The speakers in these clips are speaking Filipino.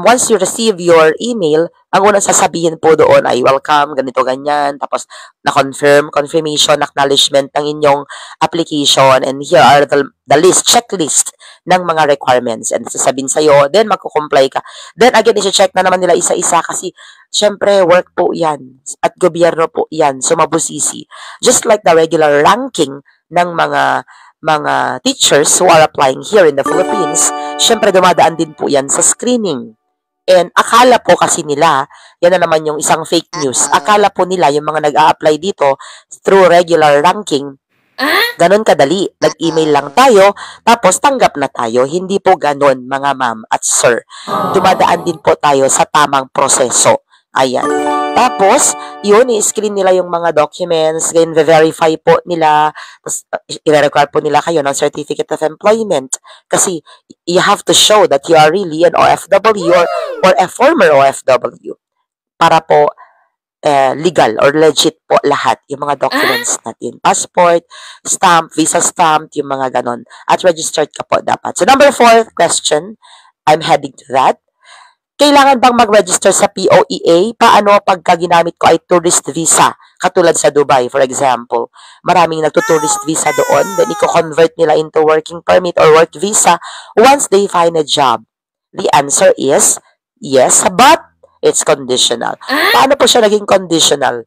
once you receive your email, ang unang sasabihin po doon ay welcome, ganito, ganyan. Tapos, confirmation, acknowledgement ng inyong application. And here are the checklist ng mga requirements. And sasabihin sa'yo, then magkukomply ka. Then again, isi-check na naman nila isa-isa kasi syempre, work po yan. At gobyerno po yan. So, mabusisi. Just like the regular ranking ng mga teachers who are applying here in the Philippines, syempre dumadaan din po yan sa screening. And akala po kasi nila, yan na naman yung isang fake news, akala po nila yung mga nag-a-apply dito through regular ranking, ganon kadali. Nag-email lang tayo, tapos tanggap na tayo. Hindi po ganon, mga ma'am at sir. Dumadaan din po tayo sa tamang proseso. Ayan. Tapos, yun, i-screen nila yung mga documents, then verify po nila, tapos i-require po nila kayo ng Certificate of Employment. Kasi, you have to show that you are really an OFW or a former OFW. Para po, legal or legit po lahat yung mga documents natin. Passport, stamp, visa stamp, yung mga ganon. At registered ka po dapat. So, number 4 question, I'm heading to that. Kailangan bang mag-register sa POEA? Paano pagka ginamit ko ay tourist visa? Katulad sa Dubai, for example. Maraming nagto-tourist visa doon. Then, i-convert nila into working permit or work visa once they find a job. The answer is yes, but it's conditional. Paano po siya naging conditional?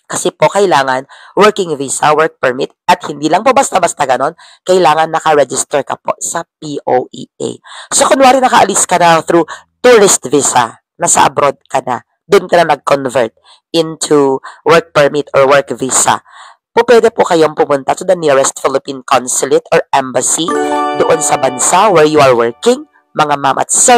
Kasi po kailangan working visa, work permit, at hindi lang po basta-basta ganon, kailangan naka-register ka po sa POEA. So, kunwari nakaalis ka na through tourist visa, nasa abroad ka na, doon ka na nag-convert into work permit or work visa. Pwede po kayong pumunta to the nearest Philippine consulate or embassy doon sa bansa where you are working, mga ma'am at sir.